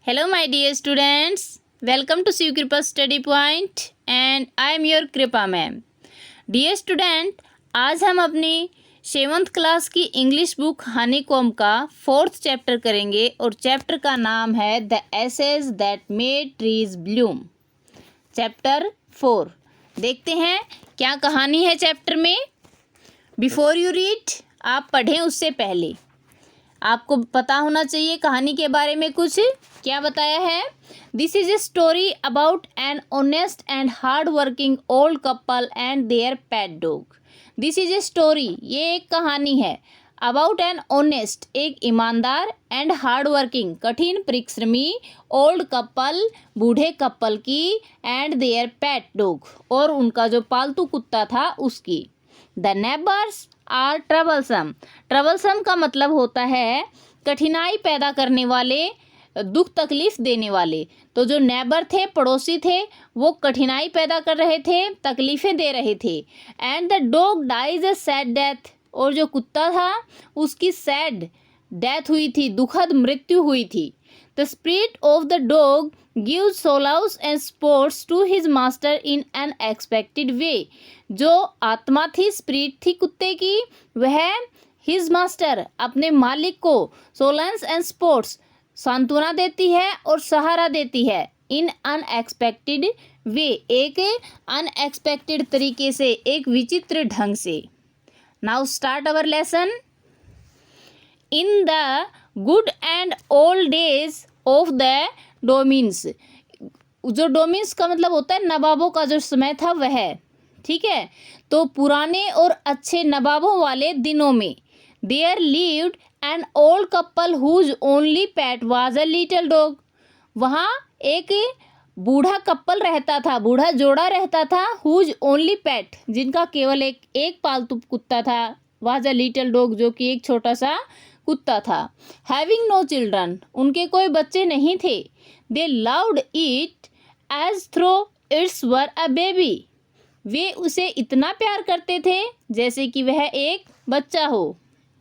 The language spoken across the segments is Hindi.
Hello, my dear students. Welcome to Shiv Kripa Study Point and I am your Kripa ma'am. Dear student, आज हम अपनी 7th क्लास की इंग्लिश बुक हनीकॉम का 4th चैप्टर करेंगे और चैप्टर का नाम है the ashes that made trees bloom. Chapter 4 देखते हैं क्या कहानी है चैप्टर में। बिफोर यू रीड, आप पढ़ें उससे पहले आपको पता होना चाहिए कहानी के बारे में कुछ। क्या बताया है? This is a story about an honest and hard working old couple and their pet dog. This is a story, ये एक कहानी है। अबाउट एन ऑनेस्ट, एक ईमानदार, एंड हार्ड वर्किंग, कठिन परिश्रमी, ओल्ड कपल, बूढ़े कपल की, एंड देयर पेट डॉग, और उनका जो पालतू कुत्ता था उसकी। The neighbours are troublesome. Troublesome का मतलब होता है कठिनाई पैदा करने वाले, दुख तकलीफ देने वाले। तो जो नेबर थे, पड़ोसी थे, वो कठिनाई पैदा कर रहे थे, तकलीफ़ें दे रहे थे। And the dog dies a sad death, और जो कुत्ता था उसकी सैड डेथ हुई थी, दुखद मृत्यु हुई थी। The spirit of the dog gives solace and sports to his master in an expected way. जो आत्मा थी, स्पिरिट थी कुत्ते की, वह हिज मास्टर, अपने मालिक को, सोलेंस एंड स्पोर्ट्स, सांत्वना देती है और सहारा देती है। इन अनएक्सपेक्टेड वे, एक अनएक्सपेक्टेड तरीके से, एक विचित्र ढंग से। Now start our lesson. In the good and old days of the डोमिन्स। जो डोमिन्स का मतलब होता है नवाबों का जो समय था वह, ठीक है। तो पुराने और अच्छे नवाबों वाले दिनों में there lived an old couple whose only pet was a little dog. वहाँ एक बूढ़ा कपल रहता था, बूढ़ा जोड़ा रहता था, हुज ओनली पेट, जिनका केवल एक पालतू कुत्ता था, वाज अ लिटिल डॉग, जो कि एक छोटा सा कुत्ता था। हैविंग नो चिल्ड्रन, उनके कोई बच्चे नहीं थे। They loved it as though it's were a baby, वे उसे इतना प्यार करते थे जैसे कि वह एक बच्चा हो।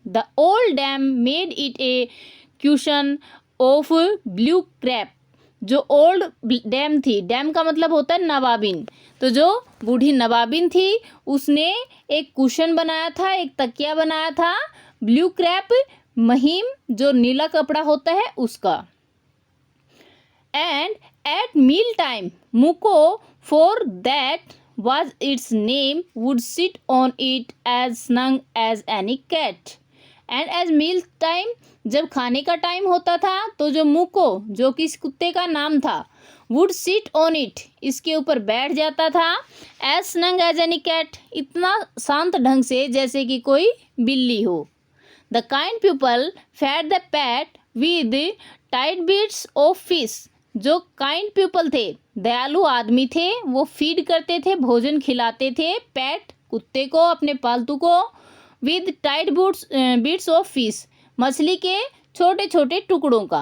The old dame made it a cushion of blue crepe. जो ओल्ड डैम थी, डैम का मतलब होता है नवाबिन, तो जो बूढ़ी नवाबिन थी उसने एक कुशन बनाया था, एक तकिया बनाया था, ब्लू क्रैप, महीम, जो नीला कपड़ा होता है उसका। And at meal time Muko, for that was its name, would sit on it as snug as any cat. And as meal time, जब खाने का टाइम होता था तो जो मुको, जो कि इस कुत्ते का नाम था, would sit on it, इसके ऊपर बैठ जाता था, as snug as any cat, इतना शांत ढंग से जैसे कि कोई बिल्ली हो। The kind people fed the pet with tight bits of fish. जो काइंड पीपल थे, दयालु आदमी थे, वो फीड करते थे, भोजन खिलाते थे पेट, कुत्ते को, अपने पालतू को, with tight bits of fish, मछली के छोटे छोटे टुकड़ों का।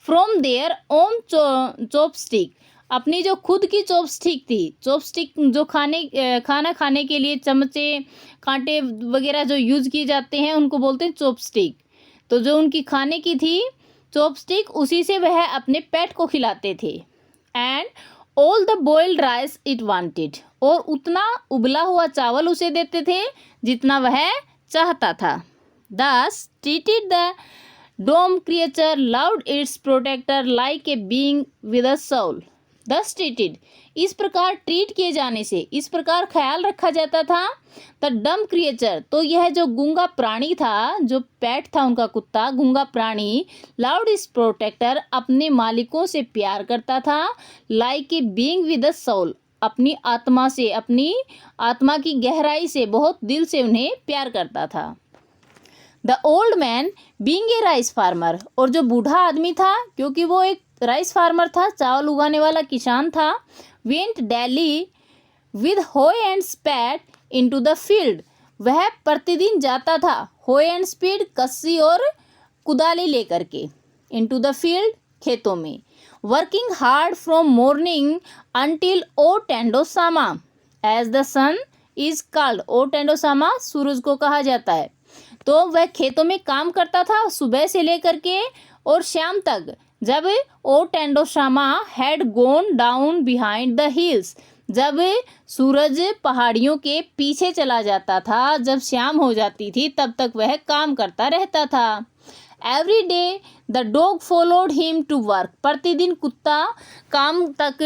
फ्रॉम देयर ओन चॉपस्टिक, अपनी जो खुद की चॉपस्टिक थी, चॉपस्टिक जो खाना खाने के लिए चमचे, कांटे वगैरह जो यूज़ किए जाते हैं उनको बोलते हैं चॉपस्टिक। तो जो उनकी खाने की थी चॉपस्टिक, उसी से वह अपने पेट को खिलाते थे। And all the boiled rice it wanted, और उतना उबला हुआ चावल उसे देते थे जितना वह चाहता था। Thus treated the dumb creature loved its protector like a being with a soul. Thus treated, इस प्रकार ट्रीट किए जाने से, इस प्रकार ख्याल रखा जाता था। द डम क्रिएचर, तो यह जो गूंगा प्राणी था, जो पेट था उनका कुत्ता, गूंगा प्राणी, लव्ड इट्स प्रोटेक्टर, अपने मालिकों से प्यार करता था, like a being with a soul, अपनी आत्मा से, अपनी आत्मा की गहराई से, बहुत दिल से उन्हें प्यार करता था। The old man being a rice farmer, और जो बूढ़ा आदमी था, क्योंकि वो एक राइस फार्मर था, चावल उगाने वाला किसान था, वेंट डेली विद होय एंड स्पैड इनटू द फील्ड, वह प्रतिदिन जाता था होय एंड स्पीड, कस्सी और कुदाली लेकर के, इनटू द फील्ड, खेतों में। Working hard from morning until O Tendosama, as the sun is called, O Tendosama सूरज को कहा जाता है। तो वह खेतों में काम करता था सुबह से लेकर के और शाम तक जब ओट एंड ओसामा had gone down behind the hills, जब सूरज पहाड़ियों के पीछे चला जाता था, जब शाम हो जाती थी तब तक वह काम करता रहता था। Every day the dog followed him to work, प्रतिदिन कुत्ता काम तक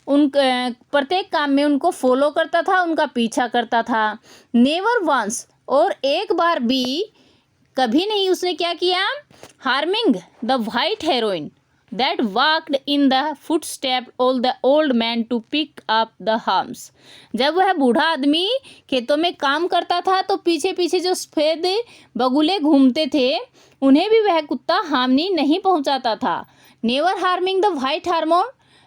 प्रत्येक काम में उनको फॉलो करता था, उनका पीछा करता था। नेवर वंस, और एक बार भी कभी नहीं उसने क्या किया, harming the white heroin that walked in the footstep of the old man to pick up the hams, जब वह बूढ़ा आदमी खेतों में काम करता था तो पीछे पीछे जो सफ़ेद बगुले घूमते थे उन्हें भी वह कुत्ता हानि नहीं पहुंचाता था। Never harming the white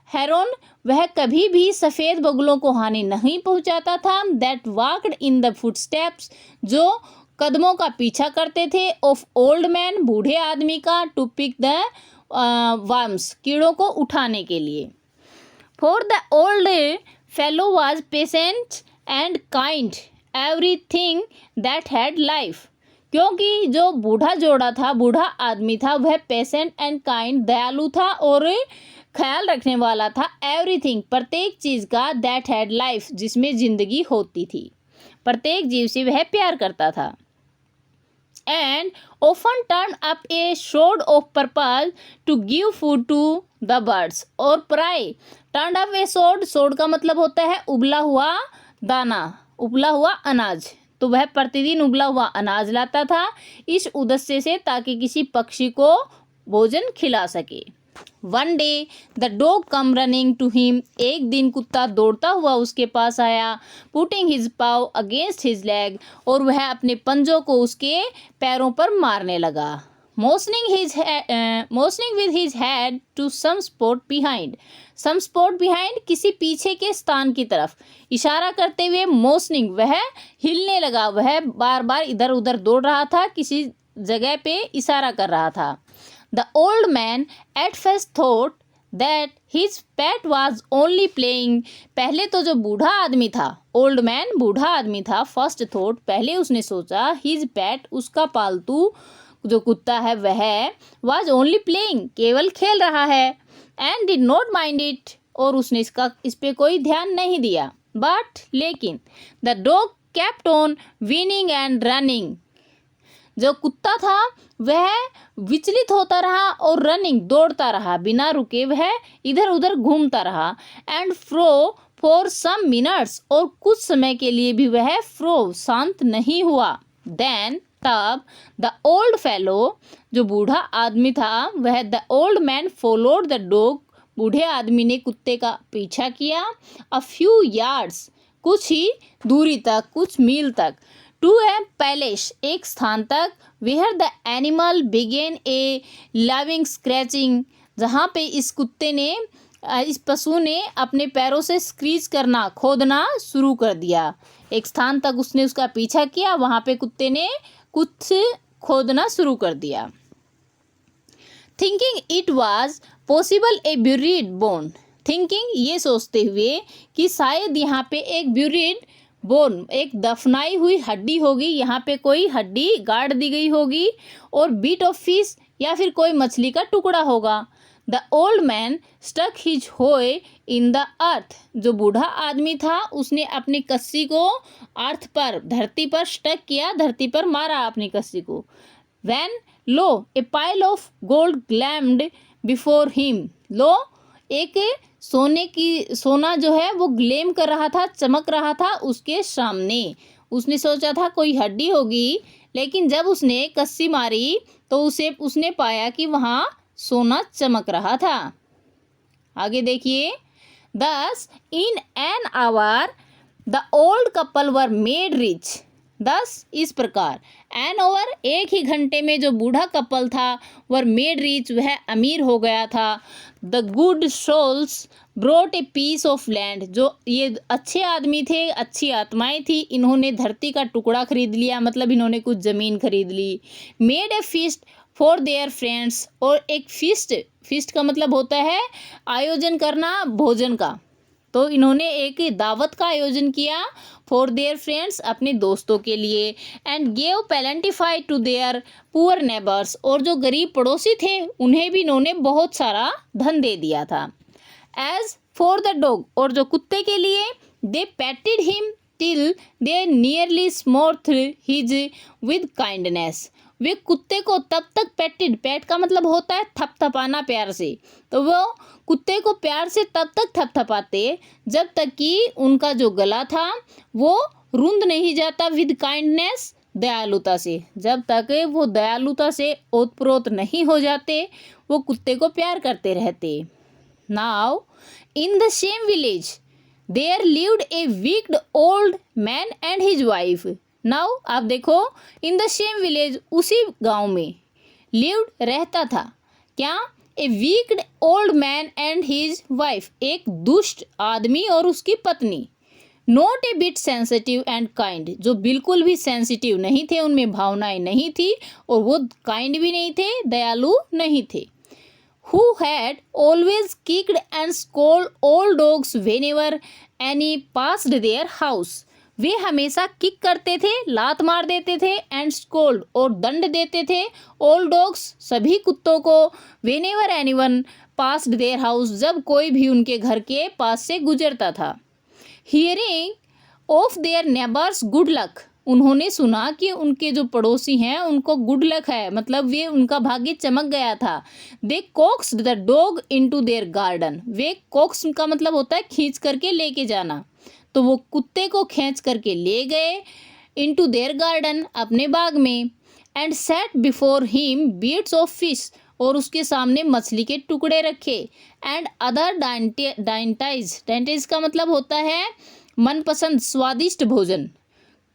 Heron, वह कभी भी सफ़ेद बगुलों को हानि नहीं पहुंचाता था। That walked in the footsteps, जो कदमों का पीछा करते थे, ऑफ ओल्ड मैन, बूढ़े आदमी का, टू पिक द वर्म्स, कीड़ों को उठाने के लिए। For the old fellow was patient and kind everything that had life, क्योंकि जो बूढ़ा जोड़ा था, बूढ़ा आदमी था, वह पेशेंट एंड काइंड, दयालु था और ख्याल रखने वाला था, एवरीथिंग, प्रत्येक चीज़ का, दैट हैड लाइफ, जिसमें ज़िंदगी होती थी, प्रत्येक जीव से वह प्यार करता था। And often turned up a sword of purpose to give food to the birds, और प्राय turned up a sword का मतलब होता है उबला हुआ दाना, उबला हुआ अनाज, तो वह प्रतिदिन उबला हुआ अनाज लाता था इस उद्देश्य से ताकि किसी पक्षी को भोजन खिला सके। One day the dog came running to him, एक दिन कुत्ता दौड़ता हुआ उसके पास आया, putting his paw against his leg, और वह अपने पंजों को उसके पैरों पर मारने लगा। Motioning with his head to some spot behind, some spot behind, किसी पीछे के स्थान की तरफ इशारा करते हुए, मोशनिंग, वह हिलने लगा, वह बार बार इधर उधर दौड़ रहा था, किसी जगह पे इशारा कर रहा था। The old man at first thought that his pet was only playing, पहले तो जो बूढ़ा आदमी था, old man बूढ़ा आदमी था, first thought, पहले उसने सोचा, his pet, उसका पालतू जो कुत्ता है वह was only playing, केवल खेल रहा है, and did not mind it, और उसने इस पे कोई ध्यान नहीं दिया। But लेकिन the dog kept on whining and running, जो कुत्ता था वह विचलित होता रहा और रनिंग, दौड़ता रहा, बिना रुके वह इधर उधर घूमता रहा। And fro for some minutes, और कुछ समय के लिए भी वह फ्रो, शांत नहीं हुआ। देन, तब, द ओल्ड फेलो, जो बूढ़ा आदमी था, वह, the old man followed the dog, बूढ़े आदमी ने कुत्ते का पीछा किया, अ फ्यू यार्ड्स, कुछ ही दूरी तक, कुछ मील तक, टू ए पैलेस, एक स्थान तक, where the animal began a loving scratching, जहाँ पे इस कुत्ते ने, इस पशु ने अपने पैरों से स्क्रीच करना, खोदना शुरू कर दिया। एक स्थान तक उसने उसका पीछा किया, वहाँ पे कुत्ते ने कुछ खोदना शुरू कर दिया। Thinking it was possible A buried bone, thinking, ये सोचते हुए कि शायद यहाँ पे एक ब्यूरिड बोन, एक दफनाई हुई हड्डी होगी, यहाँ पे कोई हड्डी गाड़ दी गई होगी, और बीट ऑफ फिश, या फिर कोई मछली का टुकड़ा होगा। The old man stuck his hoe in the earth, जो बूढ़ा आदमी था उसने अपनी कस्सी को अर्थ पर, धरती पर स्टक किया, धरती पर मारा अपनी कस्सी को। When lo a pile of gold gleamed before him, लो एक सोना जो है वो ग्लेम कर रहा था, चमक रहा था उसके सामने। उसने सोचा था कोई हड्डी होगी, लेकिन जब उसने कस्सी मारी तो उसने पाया कि वहाँ सोना चमक रहा था। आगे देखिए, दस in an hour the old couple were made rich, 10 इस प्रकार, एन ओवर, एक ही घंटे में जो बूढ़ा कपल था, वर मेड रिच, वह अमीर हो गया था। The good souls brought a piece of land, जो ये अच्छे आदमी थे, अच्छी आत्माएं थी, इन्होंने धरती का टुकड़ा खरीद लिया, मतलब इन्होंने कुछ ज़मीन खरीद ली। Made a feast for their friends, और एक फीस्ट का मतलब होता है आयोजन करना भोजन का, तो इन्होंने एक दावत का आयोजन किया फॉर देयर फ्रेंड्स, अपने दोस्तों के लिए, and gave plentifully to their poor neighbours, और जो गरीब पड़ोसी थे उन्हें भी इन्होंने बहुत सारा धन दे दिया था। एज फॉर द डॉग, और जो कुत्ते के लिए, they patted him till they nearly smothered his with kindness, वे कुत्ते को तब तक पैटेड, पैट का मतलब होता है थपथपाना प्यार से, तो वो कुत्ते को प्यार से तब तक थपथपाते जब तक कि उनका जो गला था वो रुंध नहीं जाता, विद काइंडनेस, दयालुता से, जब तक वो दयालुता से ओतप्रोत नहीं हो जाते वो कुत्ते को प्यार करते रहते। Now in the same village there lived a wicked old man and his wife. Now आप देखो, इन द सेम विलेज, उसी गांव में, लिव्ड रहता था क्या, a wicked old man and his wife, एक दुष्ट आदमी और उसकी पत्नी, not a bit sensitive and kind, जो बिल्कुल भी सेंसिटिव नहीं थे, उनमें भावनाएं नहीं थी, और वो काइंड भी नहीं थे, दयालु नहीं थे। Who had always kicked and scolded all dogs whenever any passed their house, वे हमेशा किक करते थे, लात मार देते थे, एंड स्कोल्ड, और दंड देते थे, ऑल डॉग्स, सभी कुत्तों को, whenever anyone passed their house, जब कोई भी उनके घर के पास से गुजरता था। Hearing of their neighbors good luck, उन्होंने सुना कि उनके जो पड़ोसी हैं उनको गुड लक है, मतलब वे उनका भाग्य चमक गया था। They coaxed the dog into their garden, वे कोक्स का मतलब होता है खींच करके लेके जाना, तो वो कुत्ते को खींच करके ले गए इनटू देयर गार्डन, अपने बाग में, and set before him bits of fish, और उसके सामने मछली के टुकड़े रखे, एंड अदर डाइंटाइज, डाइंटाइज का मतलब होता है मनपसंद स्वादिष्ट भोजन,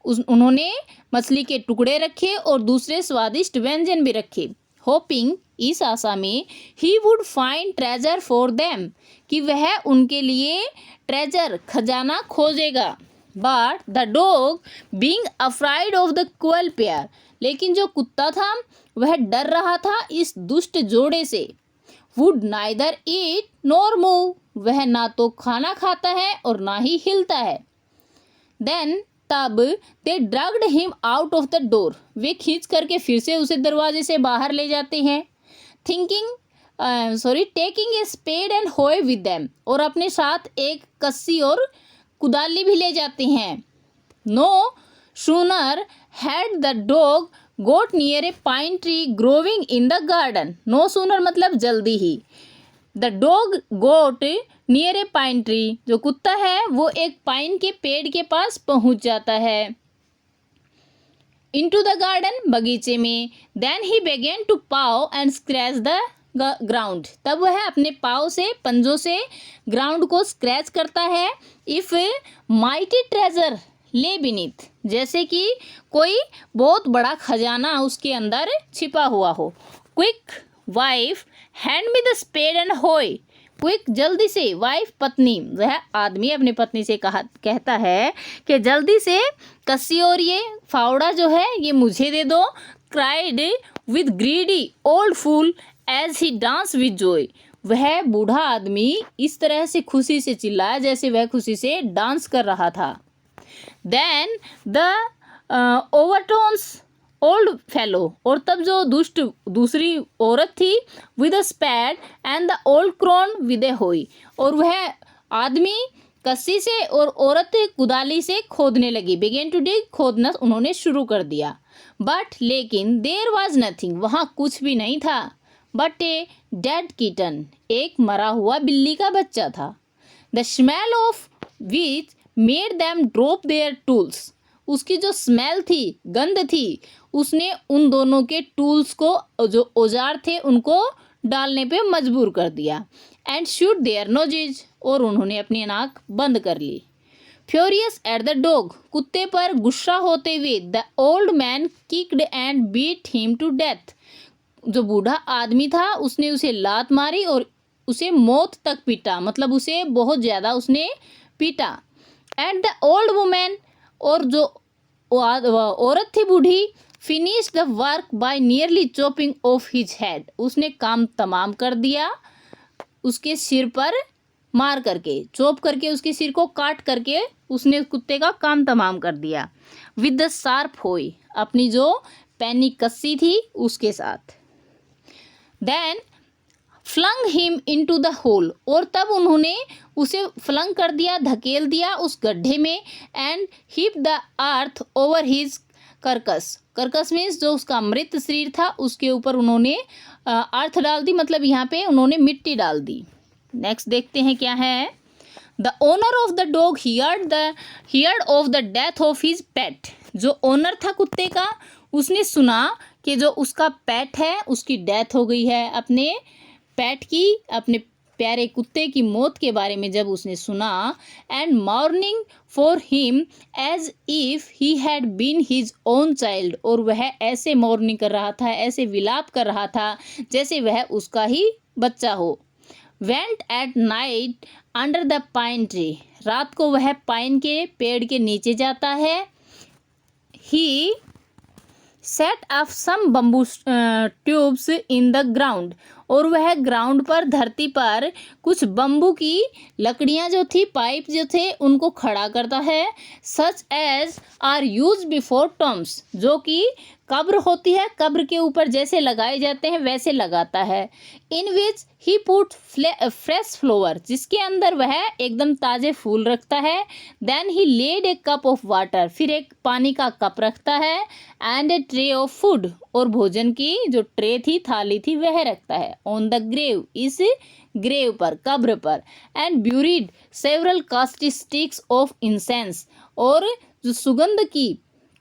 उन्होंने मछली के टुकड़े रखे और दूसरे स्वादिष्ट व्यंजन भी रखे। होपिंग, इस आशा में, he would find treasure for them, कि वह उनके लिए ट्रेजर, खजाना खोजेगा। But the dog being afraid of the cruel pair, लेकिन जो कुत्ता था वह डर रहा था इस दुष्ट जोड़े से। Would neither eat nor move, वह ना तो खाना खाता है और ना ही हिलता है। देन, तब, they dragged him out of the door, वे खींच करके फिर से उसे दरवाजे से बाहर ले जाते हैं। टेकिंग ए स्पेड एंड होए विद देम, और अपने साथ एक कस्सी और कुदाली भी ले जाते हैं। No sooner had the dog got near a pine tree growing in the garden, no sooner मतलब जल्दी ही, the dog got near a pine tree, जो कुत्ता है वो एक पाइन के पेड़ के पास पहुंच जाता है। इनटू द गार्डन, बगीचे में। Then he began to paw and scratch the ground, तब वह अपने पाव से, पंजों से ग्राउंड को स्क्रैच करता है। इफ माइटी ट्रेजर ले बीनीथ, जैसे कि कोई बहुत बड़ा खजाना उसके अंदर छिपा हुआ हो। Quick wife hand me the spade and hoe, quick जल्दी से, वाइफ पत्नी, वह आदमी अपनी पत्नी से कहता है कि जल्दी से कस्सी और ये फावड़ा जो है ये मुझे दे दो। Cried with greedy old fool as he dance with joy, वह बूढ़ा आदमी इस तरह से खुशी से चिल्लाया जैसे वह खुशी से डांस कर रहा था। Then the overtones old fellow, और तब जो दुष्ट दूसरी औरत थी, with a spade and the old crone with a hoe, और वह आदमी कस्सी से और औरत कुदाली से खोदने लगी। बिगेन टू डिग, खोदना उन्होंने शुरू कर दिया। बट लेकिन देयर वाज नथिंग, वहाँ कुछ भी नहीं था। बट ए डेड किटन, एक मरा हुआ बिल्ली का बच्चा था। The smell of which made them drop there tools, उसकी जो स्मेल थी, गंध थी, उसने उन दोनों के टूल्स को, जो औजार थे, उनको डालने पे मजबूर कर दिया। एंड शूट देयर नोजेज, और उन्होंने अपनी नाक बंद कर ली। फ्यूरियस एट द डॉग, कुत्ते पर गुस्सा होते हुए, the old man kicked and beat him to death, जो बूढ़ा आदमी था उसने उसे लात मारी और उसे मौत तक पीटा, मतलब उसे बहुत ज़्यादा उसने पीटा। एंड द ओल्ड वुमेन, और जो औरत थी बूढ़ी, finish the work by nearly chopping of his head, उसने काम तमाम कर दिया, उसके सिर पर मार करके, चॉप करके, उसके सिर को काट करके उसने कुत्ते का काम तमाम कर दिया। विद द शार्प होई, अपनी जो पैनी कस्सी थी उसके साथ। Then flung him into the hole, और तब उन्होंने उसे फ्लंग कर दिया, धकेल दिया उस गड्ढे में। And heap the earth over his curcas, curcas means जो उसका मृत शरीर था उसके ऊपर उन्होंने अर्थ डाल दी, मतलब यहाँ पे उन्होंने मिट्टी डाल दी। नेक्स्ट देखते हैं क्या है। The owner of the dog heard of the death of his pet, जो ओनर था कुत्ते का उसने सुना कि जो उसका पेट है उसकी डेथ हो गई है। अपने पेट की, अपने प्यारे कुत्ते की मौत के बारे में जब उसने सुना, and mourning for him as if he had been his own child, और वह ऐसे मॉर्निंग कर रहा था, ऐसे विलाप कर रहा था जैसे वह उसका ही बच्चा हो। Went at night under the pine tree, रात को वह पाइन के पेड़ के नीचे जाता है। He set up some bamboo tubes in the ground, और वह ग्राउंड पर, धरती पर कुछ बम्बू की लकड़ियां जो थी, पाइप जो थे, उनको खड़ा करता है। Such as are use before tombs, जो कि कब्र होती है, कब्र के ऊपर जैसे लगाए जाते हैं वैसे लगाता है। In which he put fresh flower, जिसके अंदर वह एकदम ताज़े फूल रखता है। Then he laid a cup of water, फिर एक पानी का कप रखता है। And a tray of food, और भोजन की जो ट्रे थी, थाली थी, वह रखता है। ऑन द ग्रेव, इस ग्रेव पर, कब्र पर। And buried several costly sticks of incense, और जो सुगंध की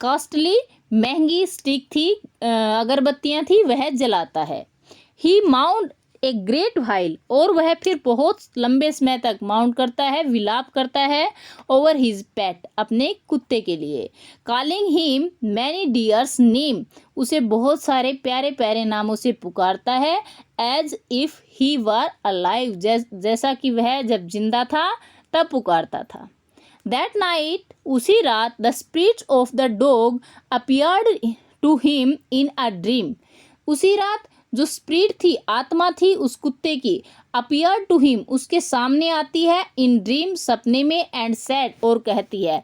कास्टली महंगी स्टिक थी, अगरबत्तियां थी, वह जलाता है। ही माउंट ए ग्रेट वाइल, और वह फिर बहुत लंबे समय तक माउंट करता है, विलाप करता है, ओवर हिज पेट, अपने कुत्ते के लिए। Calling him many dears name, उसे बहुत सारे प्यारे प्यारे नामों से पुकारता है। As if he were alive, जैसा कि वह जब जिंदा था तब पुकारता था। दैट नाइट, उसी रात, the spirit of the dog appeared to him in a dream, उसी रात जो स्पिरिट थी, आत्मा थी उस कुत्ते की, अपीयर टू हिम, उसके सामने आती है, इन ड्रीम, सपने में। एंड सेड, और कहती है,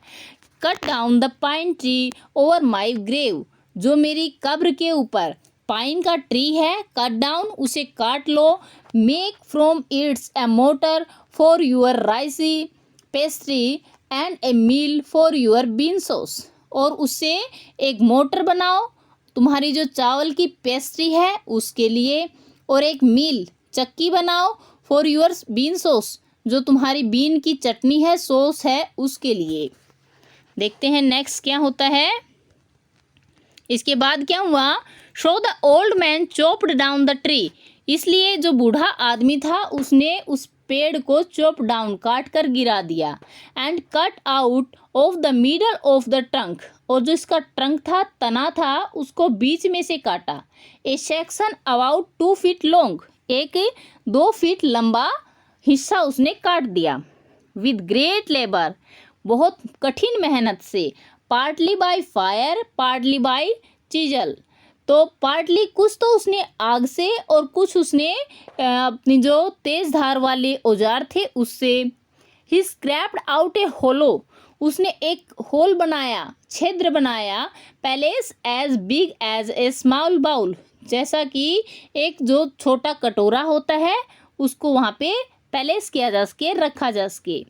cut down the pine tree over my grave, जो मेरी कब्र के ऊपर पाइन का ट्री है, कट डाउन, उसे काट लो। Make from its a mortar for your ricey pastry and a mill for your bean sauce, और उससे एक मोटर बनाओ तुम्हारी जो चावल की पेस्ट्री है उसके लिए, और एक मील, चक्की बनाओ, फॉर यूर बीन सॉस, जो तुम्हारी बीन की चटनी है, सॉस है, उसके लिए। देखते हैं नेक्स्ट क्या होता है। इसके बाद क्या हुआ। So the old man chopped down the tree, इसलिए जो बूढ़ा आदमी था उसने उस पेड़ को चॉप डाउन, काट कर गिरा दिया। And cut out of the middle of the trunk, और जो इसका ट्रंक था, तना था, उसको बीच में से काटा। A section about 2 feet long, एक 2 फीट लंबा हिस्सा उसने काट दिया। विद ग्रेट लेबर, बहुत कठिन मेहनत से। Partly by fire, partly bye chisel, तो पार्टली कुछ तो उसने आग से, और कुछ उसने अपनी जो तेज धार वाले औजार थे उससे। ही स्क्रैप्ड आउट ए होलो, उसने एक होल बनाया, छिद्र बनाया। Place as big as a small bowl, जैसा कि एक जो छोटा कटोरा होता है उसको वहाँ पे पैलेस किया जा सके, रखा जा सके।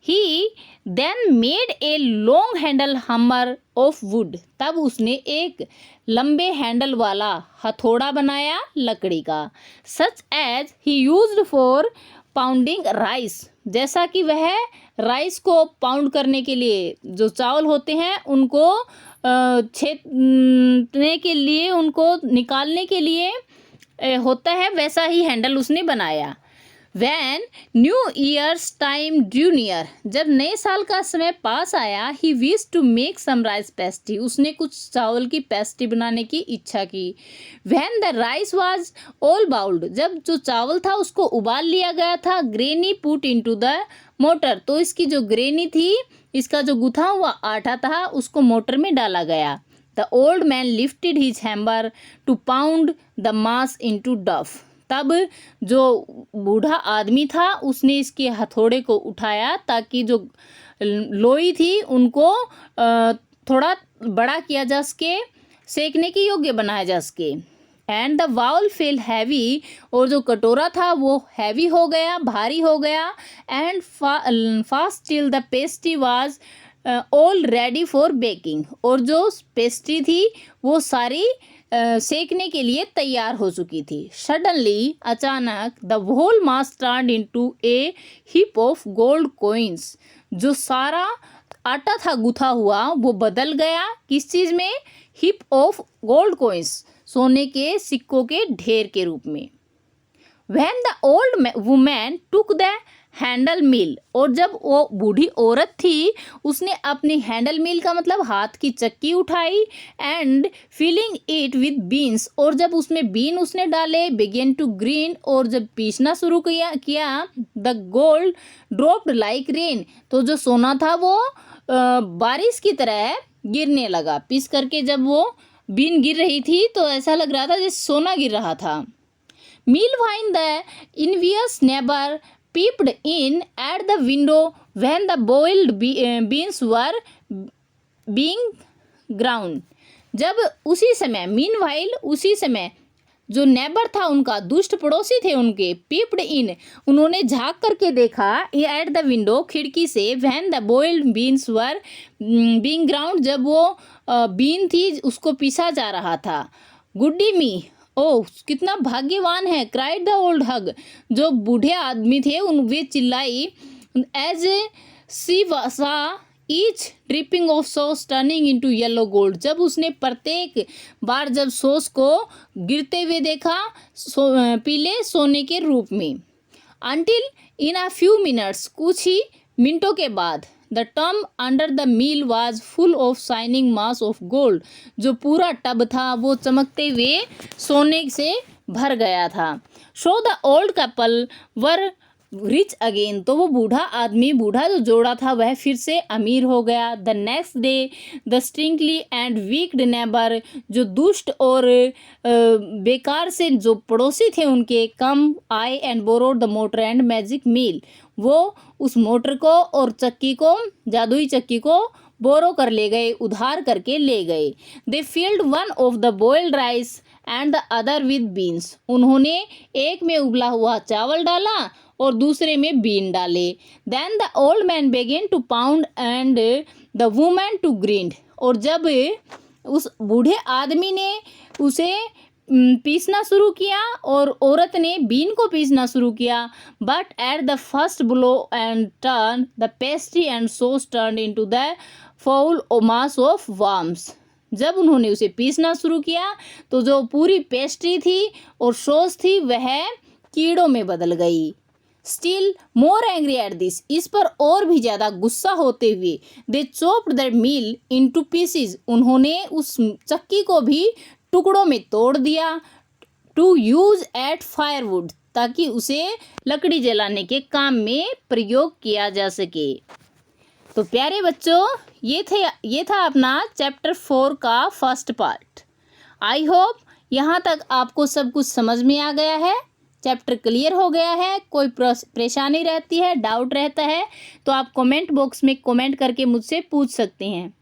He then made a long handle hammer of wood, तब उसने एक लंबे हैंडल वाला हथौड़ा बनाया लकड़ी का। Such as he used for pounding rice, जैसा कि वह राइस को पाउंड करने के लिए, जो चावल होते हैं उनको छेदने के लिए, उनको निकालने के लिए होता है, वैसा ही हैंडल उसने बनाया। When New Year's time drew near, जब नए साल का समय पास आया, he wish to make some rice pastry, उसने कुछ चावल की पेस्ट्री बनाने की इच्छा की। When the rice was all boiled, जब जो चावल था उसको उबाल लिया गया था। Granny put into the motor, तो इसकी जो ग्रेनी थी, इसका जो गुथा हुआ आटा था, उसको मोटर में डाला गया। The old man lifted his hammer to pound the mass into dough, तब जो बूढ़ा आदमी था उसने इसके हथौड़े को उठाया ताकि जो लोई थी उनको थोड़ा बड़ा किया जा सके, सेकने के योग्य बनाया जा सके। And the bowl fell heavy, और जो कटोरा था वो हैवी हो गया, भारी हो गया। And fast till the pastry was all ready for baking, और जो पेस्ट्री थी वो सारी सेकने के लिए तैयार हो चुकी थी। सडनली, अचानक, the whole mass turned into a heap of gold coins, जो सारा आटा था गुथा हुआ वो बदल गया किस चीज़ में? हिप ऑफ गोल्ड कॉइन्स, सोने के सिक्कों के ढेर के रूप में। When the old woman took the handle mill, और जब वो बूढ़ी औरत थी उसने अपनी हैंडल मिल का मतलब हाथ की चक्की उठाई, and filling it with beans, और जब उसमें बीन उसने डाले, बिगेन टू ग्रीन, और जब पीसना शुरू किया the gold dropped like rain, तो जो सोना था वो बारिश की तरह गिरने लगा। पीस करके जब वो बीन गिर रही थी तो ऐसा लग रहा था जैसे सोना गिर रहा था। Meanwhile the envious neighbor peeped in at the window when the boiled beans were being ground. जब उसी समय, मीनवाइल उसी समय, जो नेबर था उनका, दुष्ट पड़ोसी थे उनके, पीप्ड इन, उन्होंने झांक करके देखा, एट द विंडो, खिड़की से, when the boiled beans were being ground, जब वो बीन थी उसको पीसा जा रहा था। गुड्डी मी, ओह कितना भाग्यवान है, क्राइड द ओल्ड हग, जो बूढ़े आदमी थे उन वे चिल्लाई, एज सी सा each dripping of sauce turning into yellow gold, जब उसने प्रत्येक बार जब सॉस को गिरते हुए देखा पीले सोने के रूप में। Until in a few minutes, कुछ ही मिनटों के बाद, the tub under the mill was full of shining mass of gold, जो पूरा टब था वो चमकते हुए सोने से भर गया था। So the old couple were rich again, तो वो बूढ़ा आदमी, बूढ़ा जो जोड़ा था वह फिर से अमीर हो गया। The next day the stingy and wicked neighbour, जो दुष्ट और बेकार से जो पड़ोसी थे उनके, came and borrowed the mortar and magic mill, वो उस मोटर को और चक्की को, जादुई चक्की को बोरो कर ले गए, उधार करके ले गए। They filled one of the boiled rice and the other with beans, उन्होंने एक में उबला हुआ चावल डाला और दूसरे में बीन डाले। Then the old man began to pound and the woman to grind, और जब उस बूढ़े आदमी ने उसे पीसना शुरू किया और औरत ने बीन को पीसना शुरू किया। But at the first blow and turn the pastry and sauce turn into the foul mass of worms, जब उन्होंने उसे पीसना शुरू किया तो जो पूरी पेस्ट्री थी और सॉस थी वह कीड़ों में बदल गई। Still more angry at this, इस पर और भी ज़्यादा गुस्सा होते हुए, they chopped the mill into pieces, उन्होंने उस चक्की को भी टुकड़ों में तोड़ दिया। टू यूज एट फायरवुड, ताकि उसे लकड़ी जलाने के काम में प्रयोग किया जा सके। तो प्यारे बच्चों, ये था अपना चैप्टर 4 का फर्स्ट पार्ट। आई होप यहाँ तक आपको सब कुछ समझ में आ गया है, चैप्टर क्लियर हो गया है। कोई परेशानी रहती है, डाउट रहता है तो आप कमेंट बॉक्स में कमेंट करके मुझसे पूछ सकते हैं।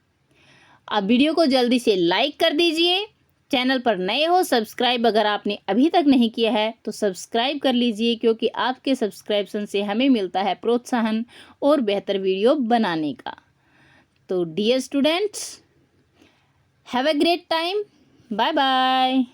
आप वीडियो को जल्दी से लाइक कर दीजिए। चैनल पर नए हो, सब्सक्राइब अगर आपने अभी तक नहीं किया है तो सब्सक्राइब कर लीजिए, क्योंकि आपके सब्सक्रिप्शन से हमें मिलता है प्रोत्साहन और बेहतर वीडियो बनाने का। तो dear students, have a great time, bye bye.